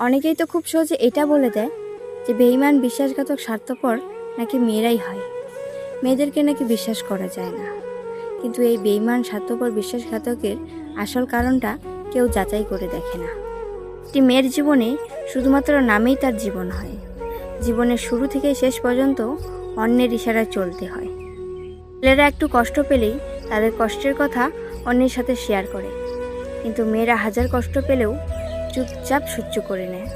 অনেকেই তো খুব সহজে এটা বলে দেয় যে বেঈমান, বিশ্বাসঘাতক, স্বার্থপর নাকি মেয়েরাই হয়, মেয়েদেরকে নাকি বিশ্বাস করা যায় না। কিন্তু এই বেঈমান, স্বার্থপর, বিশ্বাসঘাতকের আসল কারণটা কেউ যাচাই করে দেখে না। একটি মেয়ের জীবনে শুধুমাত্র নামেই তার জীবন হয়। জীবনের শুরু থেকে শেষ পর্যন্ত অন্যের ইশারায় চলতে হয়। ছেলেরা একটু কষ্ট পেলেই তাদের কষ্টের কথা অন্যের সাথে শেয়ার করে, কিন্তু মেয়েরা হাজার কষ্ট পেলেও চুপচাপ সহ্য করে নেয়।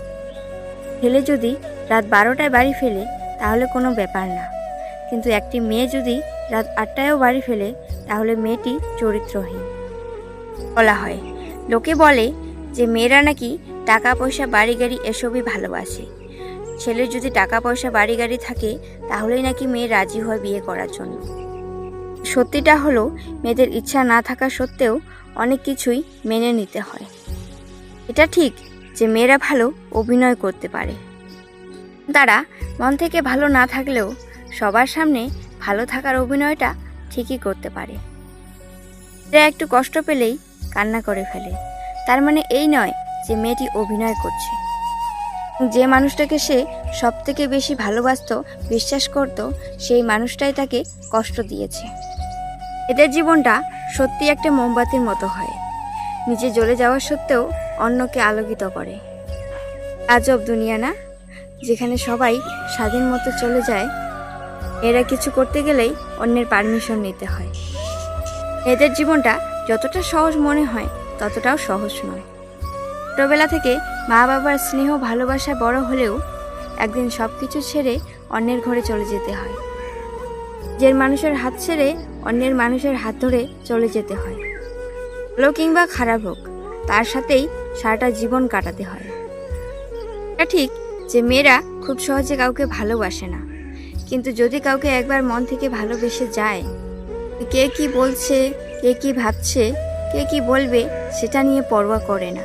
ছেলে যদি রাত 12টায় বাড়ি ফেলে তাহলে কোনো ব্যাপার না, কিন্তু একটি মেয়ে যদি রাত 8টায়ও বাড়ি ফেলে তাহলে মেয়েটি চরিত্রহীন বলা হয়। লোকে বলে যে মেয়েরা নাকি টাকা পয়সা, বাড়ি গাড়ি এসবই ভালোবাসে। ছেলের যদি টাকা পয়সা, বাড়ি গাড়ি থাকে তাহলেই নাকি মেয়ে রাজি হয় বিয়ে করার জন্য। সত্যিটা হলো, মেয়েদের ইচ্ছা না থাকা সত্ত্বেও অনেক কিছুই মেনে নিতে হয়। এটা ঠিক যে মেয়েরা ভালো অভিনয় করতে পারে, তারা মন থেকে ভালো না থাকলেও সবার সামনে ভালো থাকার অভিনয়টা ঠিকই করতে পারে। এরা একটু কষ্ট পেলেই কান্না করে ফেলে, তার মানে এই নয় যে মেয়েটি অভিনয় করছে। যে মানুষটাকে সে সব থেকে বেশি ভালোবাসত, বিশ্বাস করত, সেই মানুষটাই তাকে কষ্ট দিয়েছে। এদের জীবনটা সত্যি একটা মোমবাতির মতো হয়, নিজে জ্বলে যাওয়া সত্ত্বেও অন্যকে আলোকিত করে। আজব দুনিয়া না, যেখানে সবাই স্বাধীন মতো চলে যায়, এরা কিছু করতে গেলেই অন্যের পারমিশন নিতে হয়। এদের জীবনটা যতটা সহজ মনে হয় ততটাও সহজ নয়। ছোটবেলা থেকে মা বাবার স্নেহ, ভালোবাসা বড় হলেও একদিন সব কিছু ছেড়ে অন্যের ঘরে চলে যেতে হয়। যে মানুষের হাত ছেড়ে অন্যের মানুষের হাত ধরে চলে যেতে হয়, ভালো কিংবা খারাপ হোক, তার সাথেই সারাটা জীবন কাটাতে হয়। এটা ঠিক যে মেয়েরা খুব সহজে কাউকে ভালোবাসে না, কিন্তু যদি কাউকে একবার মন থেকে ভালোবেসে যায়, কে কি বলছে, কে কি ভাবছে, কে কি বলবে সেটা নিয়ে পরোয়া করে না।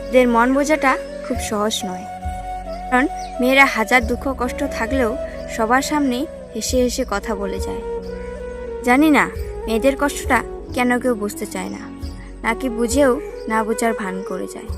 এদের মন বোঝাটা খুব সহজ নয়, কারণ মেয়েরা হাজার দুঃখ কষ্ট থাকলেও সবার সামনে হেসে হেসে কথা বলে যায়। জানি না মেয়েদের কষ্টটা কেন কেউ বুঝতে চায় না, নাকি বুঝেও না বোঝার ভান করে যায়।